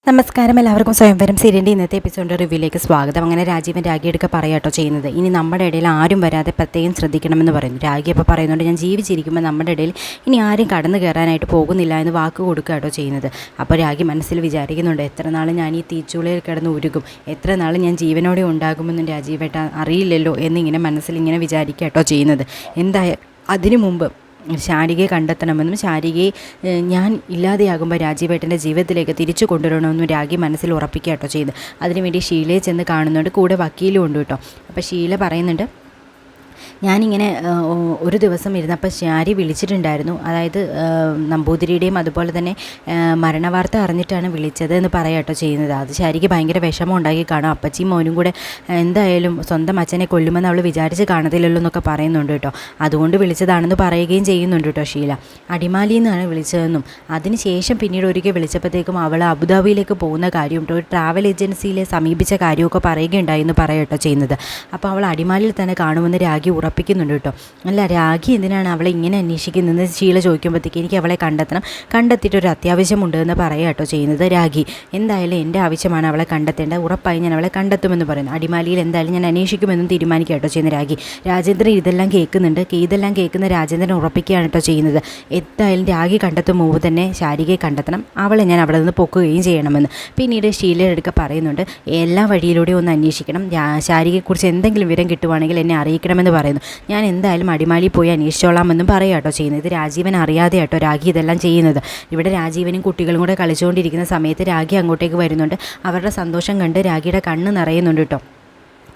നമസ്കാരം, എല്ലാവർക്കും സ്വയംവരം സീരിയലിൻ്റെ ഇന്നത്തെ എപ്പിസോഡിൻ്റെ റിവ്യൂയിലേക്ക് സ്വാഗതം. അങ്ങനെ രാജീവൻ രാഗിയെടുക്കെ പറയാട്ടോ ചെയ്യുന്നത്. ഇനി നമ്മുടെ ഇടയിൽ ആരും വരാതെ പ്രത്യേകം ശ്രദ്ധിക്കണമെന്ന് പറയുന്നു. രാഗി അപ്പോൾ പറയുന്നുണ്ട്, ഞാൻ ജീവിച്ചിരിക്കുമ്പോൾ നമ്മുടെ ഇടയിൽ ഇനി ആരും കടന്നു കയറാനായിട്ട് പോകുന്നില്ല എന്ന് വാക്ക് കൊടുക്കുകയാട്ടോ ചെയ്യുന്നത്. അപ്പോൾ രാഗി മനസ്സിൽ വിചാരിക്കുന്നുണ്ട്, എത്ര നാൾ ഞാൻ ഈ തീച്ചുളയിൽ കിടന്ന് ഉരുകും, എത്ര നാൾ ഞാൻ ജീവനോടെ ഉണ്ടാകുമെന്നും രാജീവേട്ട അറിയില്ലല്ലോ എന്നിങ്ങനെ മനസ്സിലിങ്ങനെ വിചാരിക്കുകയാട്ടോ ചെയ്യുന്നത്. അതിനു മുമ്പ് ശാരികയെ കണ്ടെത്തണമെന്നും ശാരികയെ ഞാൻ ഇല്ലാതെയാകുമ്പോൾ രാജീവേട്ടൻ്റെ ജീവിതത്തിലേക്ക് തിരിച്ചു കൊണ്ടുവരണമെന്നും രാഗി മനസ്സിൽ ഉറപ്പിക്കുക ചെയ്യുന്നത്. അതിനുവേണ്ടി ഷീലയെ ചെന്ന് കാണുന്നുണ്ട്, കൂടെ വക്കീലും ഉണ്ട് കേട്ടോ. അപ്പോൾ ഷീല പറയുന്നുണ്ട്, ഞാനിങ്ങനെ ഒരു ദിവസം ഇരുന്നപ്പോൾ ശാരി വിളിച്ചിട്ടുണ്ടായിരുന്നു. അതായത് നമ്പൂതിരിയുടെയും അതുപോലെ തന്നെ മരണവാർത്ത അറിഞ്ഞിട്ടാണ് വിളിച്ചത് എന്ന് പറയാട്ടോ ചെയ്യുന്നത്. അത് ശാരിക്ക് ഭയങ്കര വിഷമം ഉണ്ടാക്കി കാണും. അപ്പച്ചിയും മോനും കൂടെ എന്തായാലും സ്വന്തം അച്ഛനെ കൊല്ലുമെന്ന് അവൾ വിചാരിച്ച് കാണത്തില്ലല്ലോ എന്നൊക്കെ പറയുന്നുണ്ട് കേട്ടോ. അതുകൊണ്ട് വിളിച്ചതാണെന്ന് പറയുകയും ചെയ്യുന്നുണ്ട് കേട്ടോ ഷീല. അടിമാലിയിൽ നിന്നാണ് വിളിച്ചതെന്നും അതിനുശേഷം പിന്നീട് ഒരിക്കൽ വിളിച്ചപ്പോഴത്തേക്കും അവൾ അബുദാബിയിലേക്ക് പോകുന്ന കാര്യം ഒരു ട്രാവൽ ഏജൻസിയിലെ സമീപിച്ച കാര്യമൊക്കെ പറയുകയുണ്ടായി എന്ന് പറയട്ടോ ചെയ്യുന്നത്. അപ്പോൾ അവൾ അടിമാലിയിൽ തന്നെ കാണുമെന്ന് രാഗി ഉറപ്പിക്കുന്നുണ്ട് കേട്ടോ. അല്ല, രാഗി എന്തിനാണ് അവളെ ഇങ്ങനെ അന്വേഷിക്കുന്നതെന്ന് ഷീല ചോദിക്കുമ്പോഴത്തേക്ക് എനിക്ക് അവളെ കണ്ടെത്തിയിട്ടൊരു അത്യാവശ്യമുണ്ട് എന്ന് പറയാട്ടോ ചെയ്യുന്നത് രാഗി. എന്തായാലും എൻ്റെ ആവശ്യമാണ് അവളെ കണ്ടെത്തേണ്ടത്, ഉറപ്പായി ഞാൻ അവളെ കണ്ടെത്തുമെന്ന് പറയുന്നു. അടിമാലിയിൽ എന്തായാലും ഞാൻ അന്വേഷിക്കുമെന്നും തീരുമാനിക്കാട്ടോ ചെയ്യുന്ന രാഗി. രാജേന്ദ്രൻ ഇതെല്ലാം കേൾക്കുന്ന രാജേന്ദ്രൻ ഉറപ്പിക്കുകയാണ് കേട്ടോ ചെയ്യുന്നത്. എന്തായാലും രാഗി കണ്ടെത്തും മുമ്പ് തന്നെ ശാരികയെ കണ്ടെത്തണം, അവളെ ഞാൻ അവിടെ നിന്ന് പൊക്കുകയും ചെയ്യണമെന്ന്. പിന്നീട് ഷീലയുടെ അടുക്ക പറയുന്നുണ്ട്, എല്ലാ വഴിയിലൂടെയും ഒന്ന് അന്വേഷിക്കണം, ശാരികയെക്കുറിച്ച് എന്തെങ്കിലും വിവരം കിട്ടുവാണെങ്കിൽ എന്നെ അറിയിക്കണമെന്ന് പറയുന്നു. ഞാൻ എന്തായാലും അടിമാലി പോയി അന്വേഷിച്ചോളാമെന്നും പറയാട്ടോ ചെയ്യുന്നത്. ഇത് രാജീവൻ അറിയാതെ കേട്ടോ രാഗി ഇതെല്ലാം ചെയ്യുന്നത്. ഇവിടെ രാജീവനും കുട്ടികളും കൂടെ കളിച്ചുകൊണ്ടിരിക്കുന്ന സമയത്ത് രാഗി അങ്ങോട്ടേക്ക് വരുന്നുണ്ട്. അവരുടെ സന്തോഷം കണ്ട് രാഗിയുടെ കണ്ണ് നിറയുന്നുണ്ട് കേട്ടോ.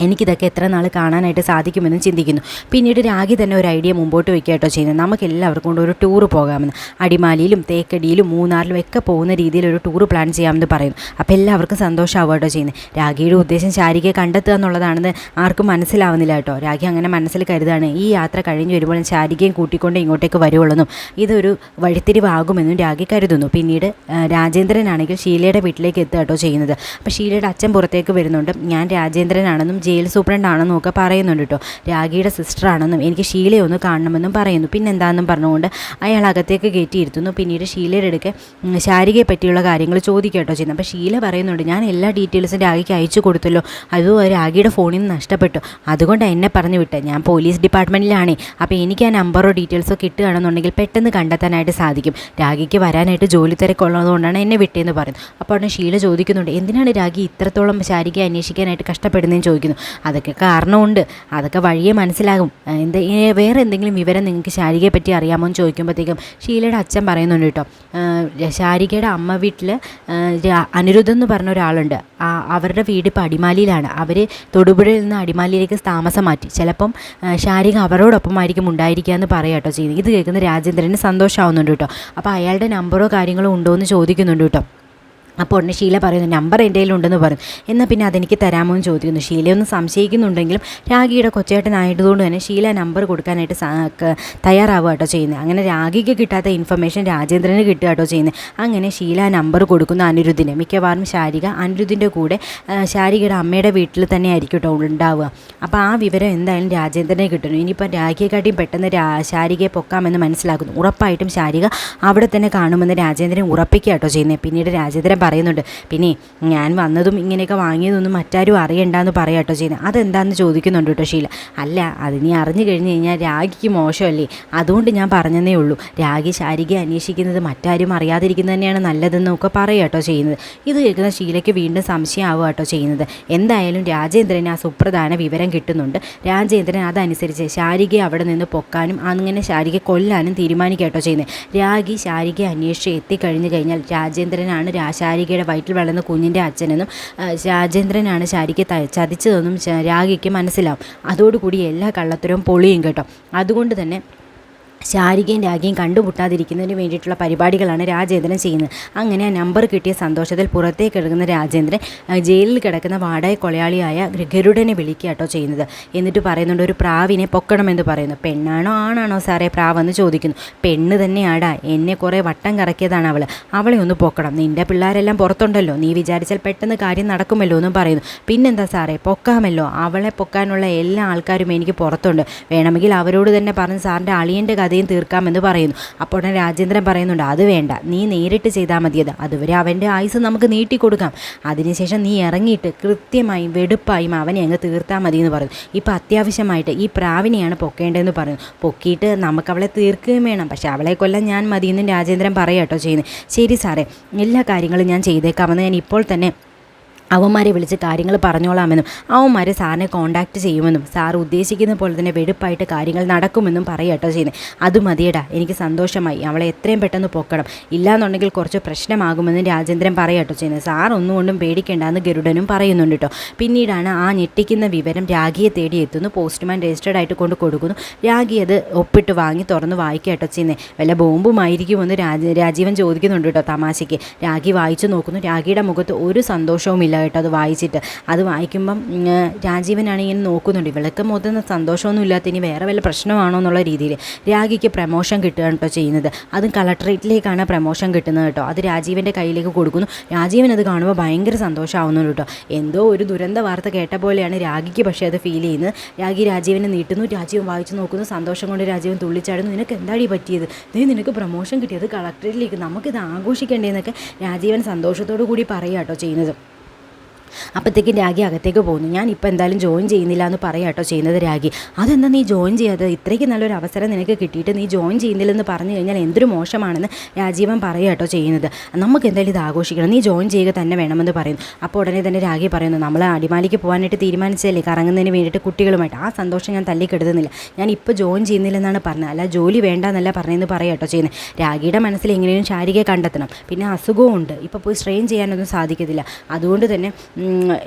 എനിക്കിതൊക്കെ എത്ര നാൾ കാണാനായിട്ട് സാധിക്കുമെന്നും ചിന്തിക്കുന്നു. പിന്നീട് രാഗി തന്നെ ഒരു ഐഡിയ മുമ്പോട്ട് വയ്ക്കുകയാട്ടോ ചെയ്യുന്നത്. നമുക്ക് എല്ലാവർക്കും കൊണ്ട് ഒരു ടൂറ് പോകാമെന്ന്, അടിമാലിയിലും തേക്കടിയിലും മൂന്നാറിലും ഒക്കെ പോകുന്ന രീതിയിൽ ഒരു ടൂറ് പ്ലാൻ ചെയ്യാമെന്ന് പറയുന്നു. അപ്പോൾ എല്ലാവർക്കും സന്തോഷമാവുകട്ടോ ചെയ്യുന്നത്. രാഗിയുടെ ഉദ്ദേശം ശാരികയെ കണ്ടെത്തുക എന്നുള്ളതാണെന്ന് ആർക്കും മനസ്സിലാവുന്നില്ല കേട്ടോ. രാഗി അങ്ങനെ മനസ്സിൽ കരുതാണ്, ഈ യാത്ര കഴിഞ്ഞ് വരുമ്പോൾ ശാരികയും കൂട്ടിക്കൊണ്ട് ഇങ്ങോട്ടേക്ക് വരുവുള്ളെന്നും ഇതൊരു വഴിത്തിരിവാകുമെന്നും രാഗി കരുതുന്നു. പിന്നീട് രാജേന്ദ്രനാണെങ്കിൽ ഷീലയുടെ വീട്ടിലേക്ക് എത്തുക കേട്ടോ ചെയ്യുന്നത്. അപ്പോൾ ഷീലയുടെ അച്ഛൻ പുറത്തേക്ക് വരുന്നുണ്ട്. ഞാൻ രാജേന്ദ്രനാണെന്നും ജയിൽ സൂപ്രണ്ടാണെന്നും ഒക്കെ പറയുന്നുണ്ട് കേട്ടോ. രാഗിയുടെ സിസ്റ്ററാണെന്നും എനിക്ക് ഷീലയെ ഒന്ന് കാണണമെന്നും പറയുന്നു. പിന്നെന്താണെന്നും പറഞ്ഞുകൊണ്ട് അയാൾ അകത്തേക്ക് കയറ്റിയിരുത്തുന്നു. പിന്നീട് ഷീലയുടെ അടുക്കെ ശാരികയെ പറ്റിയുള്ള കാര്യങ്ങൾ ചോദിക്കട്ടോ ചെയ്യുന്നത്. അപ്പോൾ ഷീല പറയുന്നുണ്ട്, ഞാൻ എല്ലാ ഡീറ്റെയിൽസും രാഗിക്ക് അയച്ചു കൊടുത്തല്ലോ, അതും രാഗിയുടെ ഫോണിൽ നിന്ന് നഷ്ടപ്പെട്ടു, അതുകൊണ്ടാണ് എന്നെ പറഞ്ഞു വിട്ടത്. ഞാൻ പോലീസ് ഡിപ്പാർട്ട്മെൻറ്റിലാണേ, അപ്പോൾ എനിക്ക് ആ നമ്പറോ ഡീറ്റെയിൽസോ കിട്ടുകയാണെന്നുണ്ടെങ്കിൽ പെട്ടെന്ന് കണ്ടെത്താനായിട്ട് സാധിക്കും. രാഗിക്ക് വരാനായിട്ട് ജോലി തിരക്കുള്ളതുകൊണ്ടാണ് എന്നെ വിട്ടേന്ന് പറയുന്നു. അപ്പോൾ ഷീല ചോദിക്കുന്നുണ്ട്, എന്തിനാണ് രാഗി ഇത്രത്തോളം ശാരികയെ അന്വേഷിക്കാനായിട്ട് കഷ്ടപ്പെടുന്നതെന്ന് ചോദിക്കുന്നു. അതൊക്കെ കാരണമുണ്ട്, അതൊക്കെ വഴിയെ മനസ്സിലാകും. വേറെ എന്തെങ്കിലും വിവരം നിങ്ങൾക്ക് ശാരികയെ പറ്റി അറിയാമോ എന്ന് ചോദിക്കുമ്പോഴത്തേക്കും ഷീലയുടെ അച്ഛൻ പറയുന്നുണ്ട് കേട്ടോ, ശാരികയുടെ അമ്മ വീട്ടിൽ അനിരുദ്ധൻ എന്ന് പറഞ്ഞ ഒരാളുണ്ട്, അവരുടെ വീട് ഇപ്പോൾ അടിമാലിയിലാണ്. അവർ തൊടുപുഴയിൽ നിന്ന് അടിമാലിയിലേക്ക് താമസം മാറ്റി. ചിലപ്പം ശാരിക അവരോടൊപ്പം ആയിരിക്കും ഉണ്ടായിരിക്കുക എന്ന് പറയാം കേട്ടോ ചെയ്യുന്നത്. ഇത് കേൾക്കുന്ന രാജേന്ദ്രന് സന്തോഷമാവുന്നുണ്ട് കേട്ടോ. അപ്പോൾ അയാളുടെ നമ്പറോ കാര്യങ്ങളോ ഉണ്ടോ എന്ന് ചോദിക്കുന്നുണ്ട് കേട്ടോ. അപ്പോൾ ഉടനെ ഷീല പറയുന്നു, നമ്പർ എൻ്റെ കയ്യിലുണ്ടെന്ന് പറയും. എന്നാൽ പിന്നെ അതെനിക്ക് തരാമോ എന്ന് ചോദിക്കുന്നു. ഷീലയൊന്ന് സംശയിക്കുന്നുണ്ടെങ്കിലും രാഗിയുടെ കൊച്ചേട്ടനായതുകൊണ്ട് തന്നെ ഷീല നമ്പർ കൊടുക്കാനായിട്ട് തയ്യാറാവുക കേട്ടോ ചെയ്യുന്നത്. അങ്ങനെ രാഗിക്ക് കിട്ടാത്ത ഇൻഫർമേഷൻ രാജേന്ദ്രന് കിട്ടുക കേട്ടോ ചെയ്യുന്നത്. അങ്ങനെ ഷീല നമ്പർ കൊടുക്കുന്ന അനിരുദ്ധിന്. മിക്കവാറും ശാരിക അനിരുദ്ധിൻ്റെ കൂടെ ശാരികയുടെ അമ്മയുടെ വീട്ടിൽ തന്നെ ആയിരിക്കും കേട്ടോ ഉണ്ടാവുക. അപ്പോൾ ആ വിവരം എന്തായാലും രാജേന്ദ്രനെ കിട്ടുന്നു. ഇനിയിപ്പോൾ രാഗിയെക്കാട്ടിയും പെട്ടെന്ന് ശാരികയെ പൊക്കാമെന്ന് മനസ്സിലാക്കുന്നു. ഉറപ്പായിട്ടും ശാരിക അവിടെ തന്നെ കാണുമെന്ന് രാജേന്ദ്രൻ ഉറപ്പിക്കുക കേട്ടോ ചെയ്യുന്നത്. പിന്നീട് രാജേന്ദ്രൻ പറയുന്നുണ്ട്, പിന്നെ ഞാൻ വന്നതും ഇങ്ങനെയൊക്കെ വാങ്ങിയതൊന്നും മറ്റാരും അറിയണ്ടെന്ന് പറയാട്ടോ ചെയ്യുന്നത്. അതെന്താണെന്ന് ചോദിക്കുന്നുണ്ട് കേട്ടോ ഷീല. അല്ല, അത് നീ അറിഞ്ഞു കഴിഞ്ഞ് കഴിഞ്ഞാൽ രാഗിക്ക് മോശമല്ലേ, അതുകൊണ്ട് ഞാൻ പറഞ്ഞതേ ഉള്ളൂ. രാഗി ശാരികയെ അന്വേഷിക്കുന്നത് മറ്റാരും അറിയാതിരിക്കുന്നത് തന്നെയാണ് നല്ലതെന്നൊക്കെ പറയാട്ടോ ചെയ്യുന്നത്. ഇത് കേൾക്കുന്ന ഷീലയ്ക്ക് വീണ്ടും സംശയമാവുക കേട്ടോ ചെയ്യുന്നത്. എന്തായാലും രാജേന്ദ്രന് ആ സുപ്രധാന വിവരം കിട്ടുന്നുണ്ട്. രാജേന്ദ്രൻ അതനുസരിച്ച് ശാരികയെ അവിടെ നിന്ന് പൊക്കാനും അങ്ങനെ ശാരികയെ കൊല്ലാനും തീരുമാനിക്കാട്ടോ ചെയ്യുന്നത്. രാഗി ശാരികയെ അന്വേഷിച്ച് എത്തിക്കഴിഞ്ഞു കഴിഞ്ഞാൽ രാജേന്ദ്രനാണ് ശാരികയുടെ വയറ്റിൽ വളർന്ന കുഞ്ഞിൻ്റെ അച്ഛനെന്നും രാജേന്ദ്രനാണ് ശാരികയെ ചതിച്ചതെന്നും രാഗിക്ക് മനസ്സിലാവും. അതോടുകൂടി എല്ലാ കള്ളത്തരവും പൊളിയും കേട്ടോ. അതുകൊണ്ട് തന്നെ ശാരികയും രാഗിയും കണ്ടുമുട്ടാതിരിക്കുന്നതിന് വേണ്ടിയിട്ടുള്ള പരിപാടികളാണ് രാജേന്ദ്രൻ ചെയ്യുന്നത്. അങ്ങനെ ആ നമ്പർ കിട്ടിയ സന്തോഷത്തിൽ പുറത്തേക്ക് എടുക്കുന്ന രാജേന്ദ്രൻ ജയിലിൽ കിടക്കുന്ന വാടക കൊലയാളിയായ ഗരുഡനെ വിളിക്കുക കേട്ടോ ചെയ്യുന്നത്. എന്നിട്ട് പറയുന്നുണ്ട്, ഒരു പ്രാവിനെ പൊക്കണമെന്ന് പറയുന്നു. പെണ്ണാണോ ആണാണോ സാറേ പ്രാവെന്ന് ചോദിക്കുന്നു. പെണ്ണ് തന്നെയാടാ, എന്നെ കുറേ വട്ടം കറക്കിയതാണ് അവളെ ഒന്ന് പൊക്കണം, നിൻ്റെ പിള്ളേരെല്ലാം പുറത്തുണ്ടല്ലോ, നീ വിചാരിച്ചാൽ പെട്ടെന്ന് കാര്യം നടക്കുമല്ലോ എന്നും പറയുന്നു. പിന്നെന്താ സാറേ, പൊക്കാമല്ലോ, അവളെ പൊക്കാനുള്ള എല്ലാ ആൾക്കാരും എനിക്ക് പുറത്തുണ്ട്, വേണമെങ്കിൽ അവരോട് തന്നെ പറഞ്ഞ് സാറിൻ്റെ അളിയൻ്റെ കഥയും തീർക്കാമെന്ന് പറയുന്നു. അപ്പോൾ ഉടനെ രാജേന്ദ്രൻ പറയുന്നുണ്ട്, അത് വേണ്ട, നീ നേരിട്ട് ചെയ്താൽ മതിയത്, അതുവരെ അവൻ്റെ ആയുസ് നമുക്ക് നീട്ടിക്കൊടുക്കാം, അതിനുശേഷം നീ ഇറങ്ങിയിട്ട് കൃത്യമായും വെടുപ്പായും അവനെ അങ്ങ് തീർത്താൽ മതി എന്ന് പറയുന്നു. ഇപ്പം അത്യാവശ്യമായിട്ട് ഈ പ്രാവിനെയാണ് പൊക്കേണ്ടതെന്ന് പറയുന്നു. പൊക്കിയിട്ട് നമുക്ക് അവളെ തീർക്കുകയും വേണം, പക്ഷേ അവളെ കൊല്ലാൻ ഞാൻ മതിയെന്ന് രാജേന്ദ്രൻ പറയാട്ടോ ചെയ്യുന്നത്. ശരി സാറേ, എല്ലാ കാര്യങ്ങളും ഞാൻ ചെയ്തേക്കാമെന്ന് ഞാൻ ഇപ്പോൾ തന്നെ അവന്മാരെ വിളിച്ച് കാര്യങ്ങൾ പറഞ്ഞോളാമെന്നും അവന്മാരെ സാറിനെ കോൺടാക്റ്റ് ചെയ്യുമെന്നും സാർ ഉദ്ദേശിക്കുന്ന പോലെ തന്നെ വെടുപ്പായിട്ട് കാര്യങ്ങൾ നടക്കുമെന്നും പറയട്ടോ ചെയ്യുന്നത്. അത് മതിയടാ, എനിക്ക് സന്തോഷമായി, അവളെ എത്രയും പെട്ടെന്ന് പൊക്കണം, ഇല്ലാന്നുണ്ടെങ്കിൽ കുറച്ച് പ്രശ്നമാകുമെന്ന് രാജേന്ദ്രൻ പറയട്ടോ ചെയ്യുന്നത്. സാർ ഒന്നുകൊണ്ടും പേടിക്കേണ്ടെന്ന് ഗരുഡനും പറയുന്നുണ്ട് കേട്ടോ. പിന്നീടാണ് ആ ഞെട്ടിക്കുന്ന വിവരം രാഖിയെ തേടി എത്തുന്നു. പോസ്റ്റ്മാൻ രജിസ്റ്റേർഡ് ആയിട്ട് കൊണ്ട് കൊടുക്കുന്നു. രാഖി അത് ഒപ്പിട്ട് വാങ്ങി തുറന്ന് വായിക്കട്ടോ ചെയ്യുന്നത്. വല്ല ബോംബുമായിരിക്കുമെന്ന് രാജീവൻ ചോദിക്കുന്നുണ്ട് കേട്ടോ തമാശയ്ക്ക്. രാഖി വായിച്ചു നോക്കുന്നു. രാഖിയുടെ മുഖത്ത് ഒരു സന്തോഷവുമില്ല കേട്ടോ അത് വായിച്ചിട്ട്. അത് വായിക്കുമ്പം രാജീവനാണ് ഇങ്ങനെ നോക്കുന്നുണ്ട്, ഇവൾക്ക് മുഖത്ത് സന്തോഷമൊന്നും ഇല്ലാത്ത ഇനി വേറെ വല്ല പ്രശ്നമാണോ എന്നുള്ള രീതിയിൽ. രാഖിക്ക് പ്രമോഷൻ കിട്ടുകയാണ് കേട്ടോ ചെയ്യുന്നത്. അതും കളക്ടറേറ്റിലേക്കാണ് പ്രമോഷൻ കിട്ടുന്നത് കേട്ടോ. അത് രാജീവൻ്റെ കയ്യിലേക്ക് കൊടുക്കുന്നു. രാജീവൻ അത് കാണുമ്പോൾ ഭയങ്കര സന്തോഷമാവുന്നുണ്ട് കേട്ടോ. എന്തോ ഒരു ദുരന്ത വാർത്ത കേട്ട പോലെയാണ് രാഖിക്ക് പക്ഷേ അത് ഫീൽ ചെയ്യുന്നത്. രാഖി രാജീവനെ നീട്ടുന്നു. രാജീവൻ വായിച്ചു നോക്കുന്നു. സന്തോഷം കൊണ്ട് രാജീവൻ തുള്ളിച്ചാടുന്നു. നിനക്ക് എന്താടി പറ്റിയത്? നിനക്ക് പ്രമോഷൻ കിട്ടിയത് കളക്ടറേറ്റിലേക്ക്, നമുക്കിത് ആഘോഷിക്കേണ്ടതെന്നൊക്കെ രാജീവൻ സന്തോഷത്തോടു കൂടി പറയുക കേട്ടോ ചെയ്യുന്നത്. അപ്പോഴത്തേക്കും രാഖി അകത്തേക്ക് പോകുന്നു. ഞാൻ ഇപ്പോൾ എന്തായാലും ജോയിൻ ചെയ്യുന്നില്ല എന്ന് പറയാട്ടോ ചെയ്യുന്നത് രാഖി. അതെന്താ നീ ജോയിൻ ചെയ്യാതെ? ഇത്രയ്ക്ക് നല്ലൊരു അവസരം നിനക്ക് കിട്ടിയിട്ട് നീ ജോയിൻ ചെയ്യുന്നില്ലെന്ന് പറഞ്ഞു കഴിഞ്ഞാൽ എന്തൊരു മോശമാണെന്ന് രാജീവൻ പറയാട്ടോ ചെയ്യുന്നത്. നമുക്ക് എന്തായാലും ഇത് ആഘോഷിക്കണം, നീ ജോയിൻ ചെയ്യുക തന്നെ വേണമെന്ന് പറയുന്നു. അപ്പോൾ ഉടനെ തന്നെ രാഖി പറയുന്നു, നമ്മൾ അടിമാലിക്ക് പോകാനായിട്ട് തീരുമാനിച്ചതല്ലേ കറങ്ങുന്നതിന് വേണ്ടിയിട്ട് കുട്ടികളുമായിട്ട്, ആ സന്തോഷം ഞാൻ തല്ലിക്കെടുത്തുന്നില്ല, ഞാൻ ഇപ്പോൾ ജോയിൻ ചെയ്യുന്നില്ലെന്നാണ് പറഞ്ഞത്, അല്ല ജോലി വേണ്ടെന്നല്ല പറഞ്ഞതെന്ന് പറയാട്ടോ ചെയ്യുന്നത്. രാഖിയുടെ മനസ്സിൽ എങ്ങനെയും ശാരികയെ കണ്ടെത്തണം, പിന്നെ അസുഖവും ഉണ്ട്, ഇപ്പോൾ പോയി സ്ട്രെയിൻ ചെയ്യാനൊന്നും സാധിക്കത്തില്ല, അതുകൊണ്ട് തന്നെ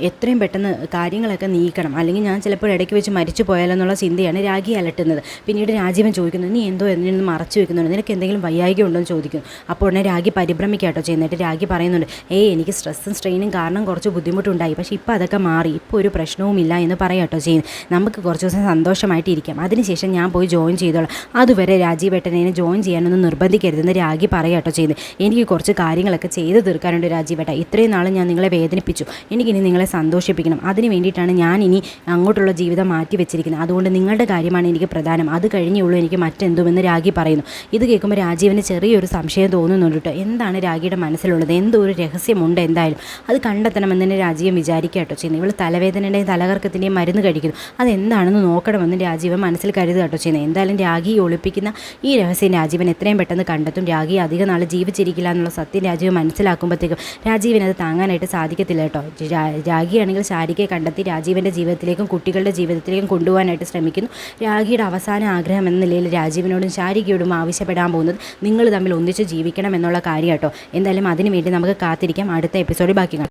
എത്രയും പെട്ടെന്ന് കാര്യങ്ങളൊക്കെ നീക്കണം, അല്ലെങ്കിൽ ഞാൻ ചിലപ്പോൾ ഇടയ്ക്ക് വെച്ച് മരിച്ചു പോയാലെന്നുള്ള ചിന്തയാണ് രാഖി അലട്ടുന്നത്. പിന്നീട് രാജീവൻ ചോദിക്കുന്നത്, നീ എന്തോ എന്നിൽ നിന്ന് മറച്ചു വെക്കുന്നുണ്ട്, നിനക്ക് എന്തെങ്കിലും വയ്യായിക ഉണ്ടോ എന്ന് ചോദിക്കുന്നു. അപ്പോൾ ഉടനെ രാഖി പരിഭ്രമിക്കാട്ടോ ചെയ്യുന്നിട്ട് രാഖി പറയുന്നുണ്ട്, എനിക്ക് സ്ട്രെസ്സും സ്ട്രെയിനും കാരണം കുറച്ച് ബുദ്ധിമുട്ടുണ്ടായി, പക്ഷേ ഇപ്പോൾ അതൊക്കെ മാറി, ഇപ്പോൾ ഒരു പ്രശ്നവുമില്ല എന്ന് പറയാട്ടോ ചെയ്യുന്നത്. നമുക്ക് കുറച്ച് ദിവസം സന്തോഷമായിട്ട് ഇരിക്കാം, അതിനുശേഷം ഞാൻ പോയി ജോയിൻ ചെയ്തോളാം, അതുവരെ രാജീവേട്ടനെ ജോയിൻ ചെയ്യാനൊന്നും നിർബന്ധിക്കരുതെന്ന് രാഖി പറയാട്ടോ ചെയ്യുന്നത്. എനിക്ക് കുറച്ച് കാര്യങ്ങളൊക്കെ ചെയ്ത് തീർക്കാനുണ്ട് രാജീവേട്ട, ഇത്രയും നാളും ഞാൻ നിങ്ങളെ വേദനിപ്പിച്ചു, എനിക്കിനി നിങ്ങളെ സന്തോഷിപ്പിക്കണം, അതിന് വേണ്ടിയിട്ടാണ് ഞാൻ ഇനി അങ്ങോട്ടുള്ള ജീവിതം മാറ്റി വെച്ചിരിക്കുന്നത്, അതുകൊണ്ട് നിങ്ങളുടെ കാര്യമാണ് എനിക്ക് പ്രധാനം, അത് കഴിഞ്ഞുള്ളൂ എനിക്ക് മറ്റെന്തുമെന്ന് രാഖി പറയുന്നു. ഇത് കേൾക്കുമ്പോൾ രാജീവന് ചെറിയൊരു സംശയം തോന്നുന്നുണ്ട് കേട്ടോ. എന്താണ് രാഖിയുടെ മനസ്സിലുള്ളത്? എന്തോ ഒരു രഹസ്യമുണ്ട്, എന്തായാലും അത് കണ്ടെത്തണമെന്ന് തന്നെ രാജീവൻ വിചാരിക്കുക ചെയ്യുന്നത്. ഇവൾ തലവേദനയുടെയും തലകർക്കത്തിൻ്റെയും മരുന്ന് കഴിക്കുന്നു, അതെന്താണെന്ന് നോക്കണമെന്ന് രാജീവൻ മനസ്സിൽ കരുതുക ചെയ്യുന്നത്. എന്തായാലും രാഖി ഒളിപ്പിക്കുന്ന ഈ രഹസ്യം രാജീവൻ എത്രയും പെട്ടെന്ന് കണ്ടെത്തും. രാഖി അധിക നാൾ ജീവിച്ചിരിക്കില്ല എന്നുള്ള സത്യം രാജീവൻ മനസ്സിലാക്കുമ്പോഴത്തേക്കും രാജീവൻ അത് താങ്ങാനായിട്ട് സാധിക്കത്തില്ല കേട്ടോ. രാഖിയാണെങ്കിൽ ശാരികയെ കണ്ടെത്തി രാജീവൻ്റെ ജീവിതത്തിലേക്കും കുട്ടികളുടെ ജീവിതത്തിലേക്കും കൊണ്ടുപോകാനായിട്ട് ശ്രമിക്കുന്നു. രാഖിയുടെ അവസാന ആഗ്രഹം എന്ന നിലയിൽ രാജീവനോടും ശാരികയോടും ആവശ്യപ്പെടാൻ പോകുന്നത് നിങ്ങൾ തമ്മിൽ ഒന്നിച്ച് ജീവിക്കണം എന്നുള്ള കാര്യം കേട്ടോ. എന്തായാലും അതിനു വേണ്ടി നമുക്ക് കാത്തിരിക്കാം. അടുത്ത എപ്പിസോഡിൽ ബാക്കി കാണാം.